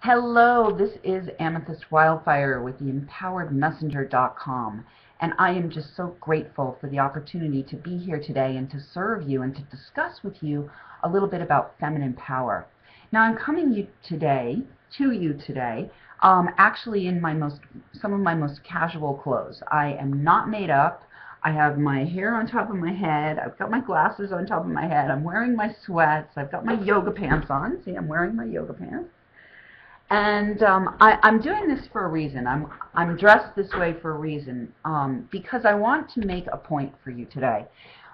Hello, this is Amethyst Wyldfyre with the empoweredmessenger.com, and I am just so grateful for the opportunity to be here today and to serve you and to discuss with you a little bit about feminine power. Now, I'm coming to you today, actually in some of my most casual clothes. I am not made up. I have my hair on top of my head. I've got my glasses on top of my head. I'm wearing my sweats. I've got my yoga pants on. See, I'm wearing my yoga pants. And I'm doing this for a reason. I'm dressed this way for a reason, because I want to make a point for you today.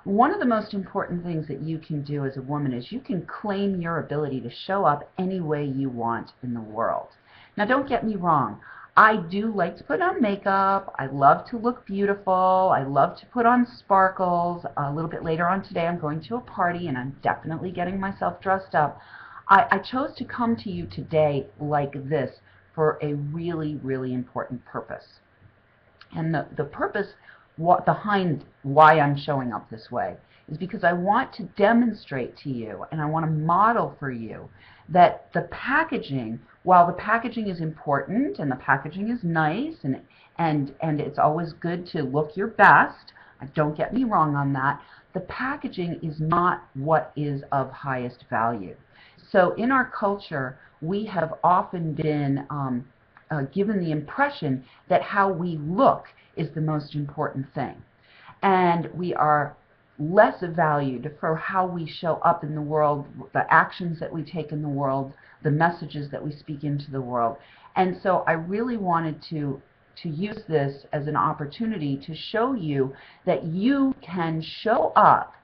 One of the most important things that you can do as a woman is you can claim your ability to show up any way you want in the world. Now, don't get me wrong. I do like to put on makeup. I love to look beautiful. I love to put on sparkles. A little bit later on today, I'm going to a party, and I'm definitely getting myself dressed up. I chose to come to you today like this for a really, really important purpose. And the purpose behind why I'm showing up this way is because I want to demonstrate to you and I want to model for you that the packaging, while the packaging is important and the packaging is nice and it's always good to look your best, don't get me wrong on that, the packaging is not what is of highest value. So in our culture, we have often been given the impression that how we look is the most important thing. And we are less valued for how we show up in the world, the actions that we take in the world, the messages that we speak into the world. And so I really wanted to use this as an opportunity to show you that you can show up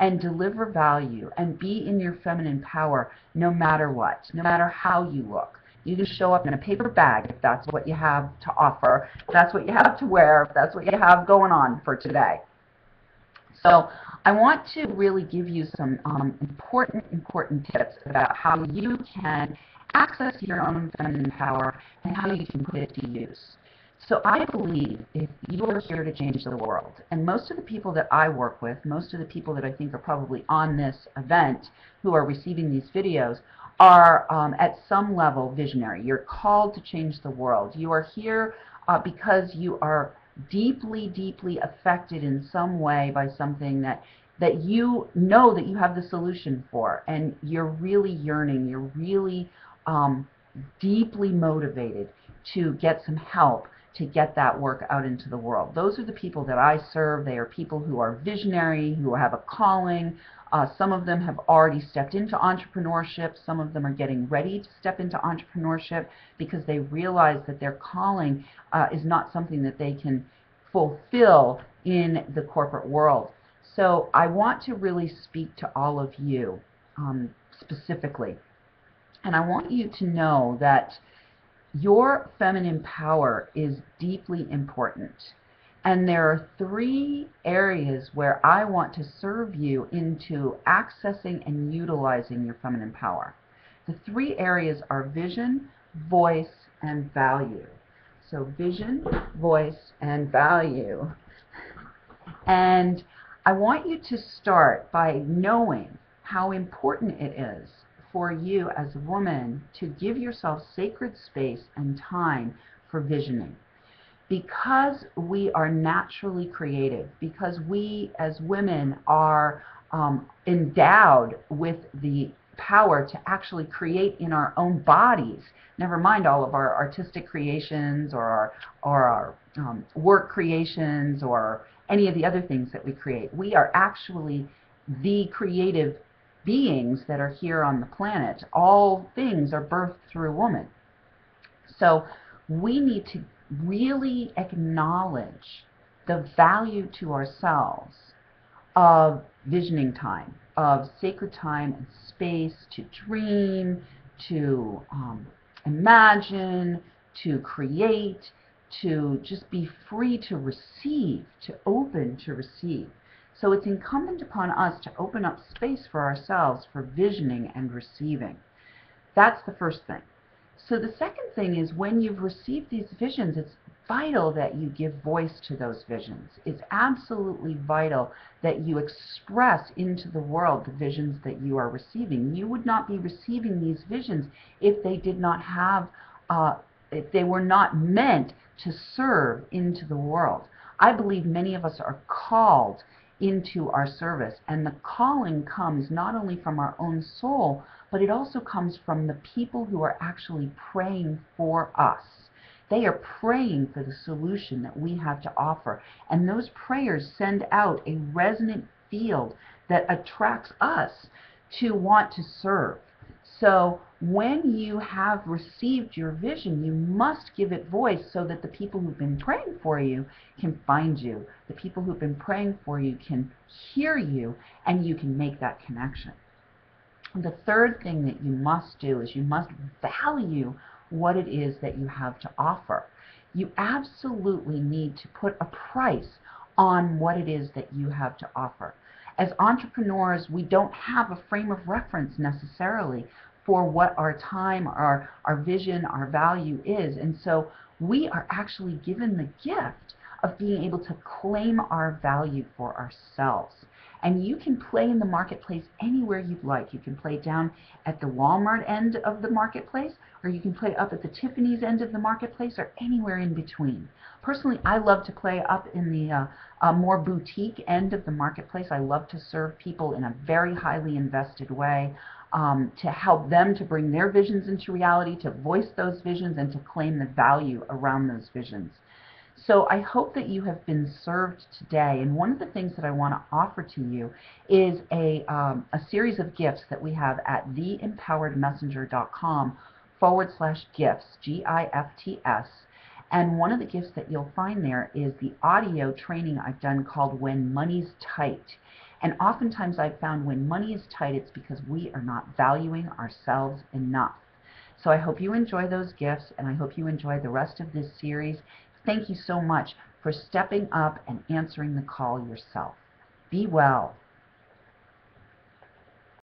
and deliver value and be in your feminine power no matter what, no matter how you look. You can show up in a paper bag if that's what you have to offer, if that's what you have to wear, if that's what you have going on for today. So I want to really give you some important tips about how you can access your own feminine power and how you can put it to use. So I believe if you are here to change the world, and most of the people that I work with, most of the people that I think are probably on this event who are receiving these videos are at some level visionary. You're called to change the world. You are here because you are deeply, deeply affected in some way by something that you know that you have the solution for, and you're really yearning, you're really deeply motivated to get some help to get that work out into the world. Those are the people that I serve. They are people who are visionary, who have a calling. Some of them have already stepped into entrepreneurship. Some of them are getting ready to step into entrepreneurship because they realize that their calling is not something that they can fulfill in the corporate world. So I want to really speak to all of you specifically. And I want you to know that your feminine power is deeply important. And there are 3 areas where I want to serve you into accessing and utilizing your feminine power. The 3 areas are vision, voice, and value. So vision, voice, and value. And I want you to start by knowing how important it is for you as a woman to give yourself sacred space and time for visioning. Because we are naturally creative, because we as women are endowed with the power to actually create in our own bodies, never mind all of our artistic creations or our work creations or any of the other things that we create. We are actually the creative beings that are here on the planet. All things are birthed through a woman. So we need to really acknowledge the value to ourselves of visioning time, of sacred time and space to dream, to imagine, to create, to just be free to receive, to open to receive. So it's incumbent upon us to open up space for ourselves for visioning and receiving. That's the first thing. So the second thing is when you've received these visions, it's vital that you give voice to those visions. It's absolutely vital that you express into the world the visions that you are receiving. You would not be receiving these visions if they did not have, if they were not meant to serve into the world. I believe many of us are called into our service, and the calling comes not only from our own soul, but it also comes from the people who are actually praying for us. They are praying for the solution that we have to offer, and those prayers send out a resonant field that attracts us to want to serve. So when you have received your vision, you must give it voice so that the people who've been praying for you can find you. The people who've been praying for you can hear you, and you can make that connection. The third thing that you must do is you must value what it is that you have to offer. You absolutely need to put a price on what it is that you have to offer. As entrepreneurs, we don't have a frame of reference necessarily for what our time, our vision, our value is. And so we are actually given the gift of being able to claim our value for ourselves. And you can play in the marketplace anywhere you'd like. You can play down at the Walmart end of the marketplace, or you can play up at the Tiffany's end of the marketplace, or anywhere in between. Personally, I love to play up in the more boutique end of the marketplace. I love to serve people in a very highly invested way, to help them to bring their visions into reality, to voice those visions, and to claim the value around those visions. So I hope that you have been served today, and one of the things that I want to offer to you is a series of gifts that we have at theempoweredmessenger.com/gifts, GIFTS, and one of the gifts that you'll find there is the audio training I've done called When Money's Tight. And oftentimes I've found when money is tight, it's because we are not valuing ourselves enough. So I hope you enjoy those gifts, and I hope you enjoy the rest of this series. Thank you so much for stepping up and answering the call yourself. Be well.